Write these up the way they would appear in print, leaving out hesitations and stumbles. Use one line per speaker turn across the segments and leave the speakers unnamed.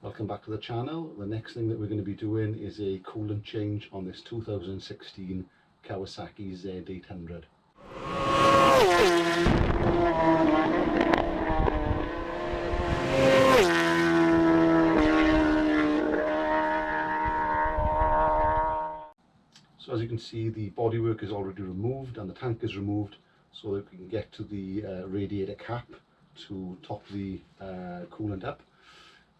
Welcome back to the channel. The next thing that we're going to be doing is a coolant change on this 2016 Kawasaki Z800. So as you can see, the bodywork is already removed and the tank is removed so that we can get to the radiator cap to top the coolant up.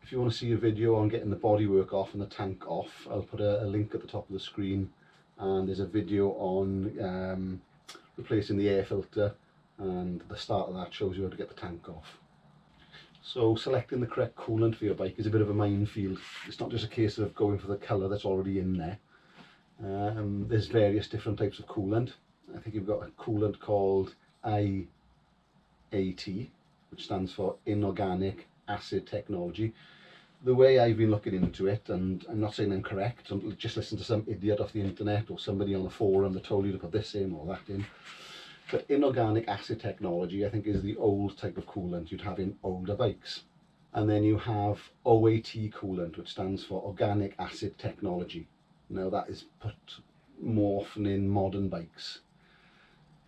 If you want to see a video on getting the bodywork off and the tank off, I'll put a link at the top of the screen, and there's a video on replacing the air filter, and the start of that shows you how to get the tank off. So selecting the correct coolant for your bike is a bit of a minefield. It's not just a case of going for the colour that's already in there. There's various different types of coolant. I think you've got a coolant called IAT, which stands for Inorganic Acid Technology. The way I've been looking into it, and I'm not saying I'm correct, just listen to some idiot off the internet or somebody on the forum that told you to put this in or that in. But inorganic acid technology, I think, is the old type of coolant you'd have in older bikes. And then you have OAT coolant, which stands for Organic Acid Technology. Now that is put more often in modern bikes.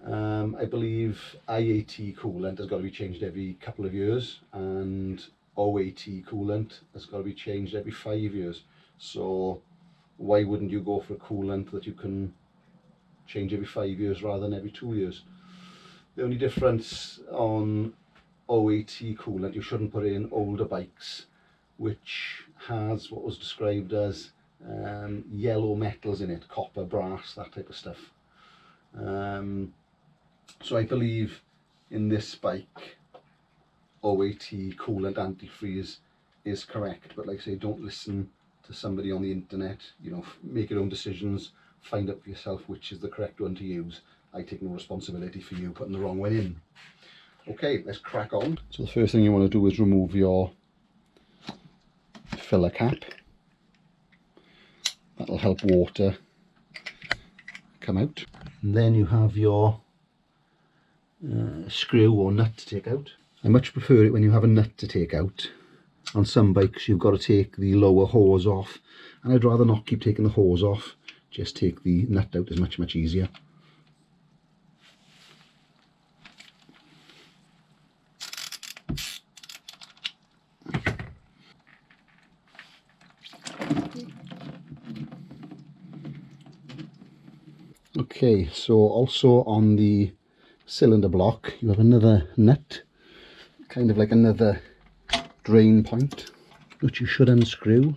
I believe IAT coolant has got to be changed every couple of years, and OAT coolant has got to be changed every 5 years. So why wouldn't you go for a coolant that you can change every 5 years rather than every 2 years? The only difference on OAT coolant, you shouldn't put it in older bikes, which has what was described as yellow metals in it, copper, brass, that type of stuff. So I believe in this bike OAT coolant antifreeze is correct, but like I say, don't listen to somebody on the internet. You know, make your own decisions, find out for yourself which is the correct one to use. I take no responsibility for you putting the wrong one in. Okay, let's crack on. So the first thing you want to do is remove your filler cap. That'll help water come out. And then you have your screw or nut to take out. I much prefer it when you have a nut to take out. On some bikes you've got to take the lower hose off, and I'd rather not keep taking the hose off, just take the nut out. Is much easier. Okay, so also on the cylinder block you have another nut, kind of like another drain point, which you should unscrew.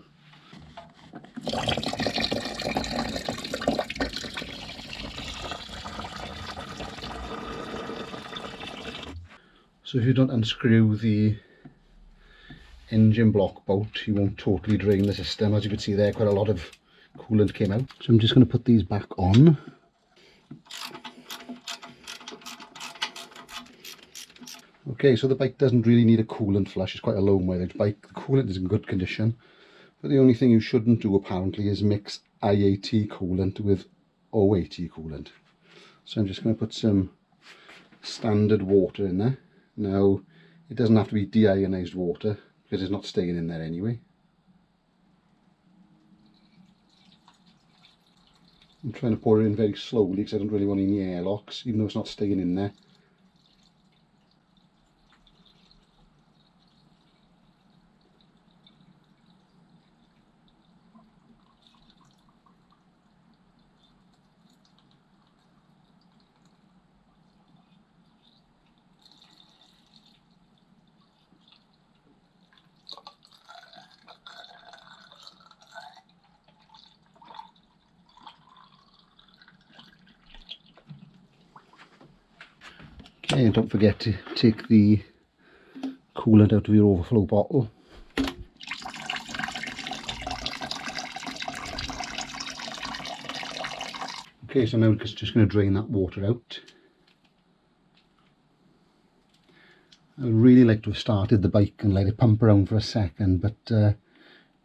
So if you don't unscrew the engine block bolt, you won't totally drain the system. As you can see there, quite a lot of coolant came out. So I'm just going to put these back on. Okay, so the bike doesn't really need a coolant flush. It's quite a low mileage bike. The coolant is in good condition, but the only thing you shouldn't do apparently is mix IAT coolant with OAT coolant. So I'm just going to put some standard water in there. Now it doesn't have to be deionized water because it's not staying in there anyway. I'm trying to pour it in very slowly because I don't really want any airlocks, even though it's not staying in there. Okay, and don't forget to take the coolant out of your overflow bottle. Okay, so now we're just going to drain that water out. I would really like to have started the bike and let it pump around for a second, but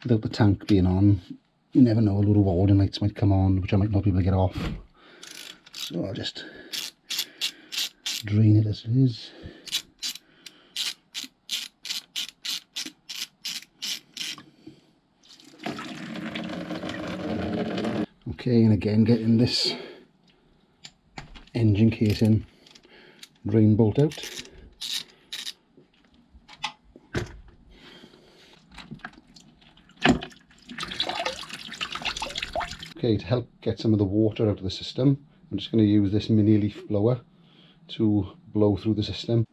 without the tank being on, you never know, a load of warning lights might come on, which I might not be able to get off. So I'll just drain it as it is. Okay, and again getting this engine casing drain bolt out. Okay, to help get some of the water out of the system, I'm just going to use this mini leaf blower to blow through the system.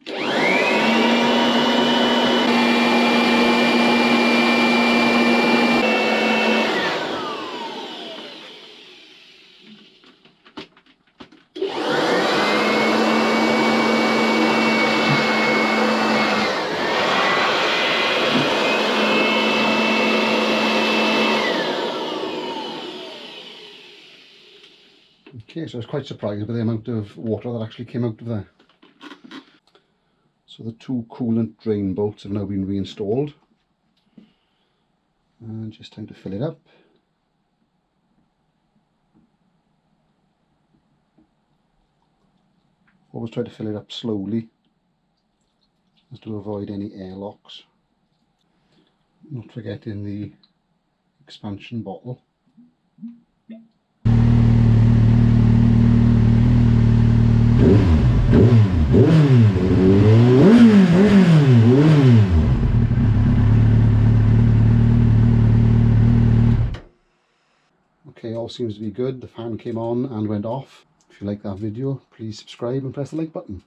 Okay, so I was quite surprised by the amount of water that actually came out of there. So the two coolant drain bolts have now been reinstalled. And just time to fill it up. Always try to fill it up slowly, as to avoid any airlocks. Not forgetting the expansion bottle. Okay, all seems to be good. The fan came on and went off. If you like that video, please subscribe and press the like button.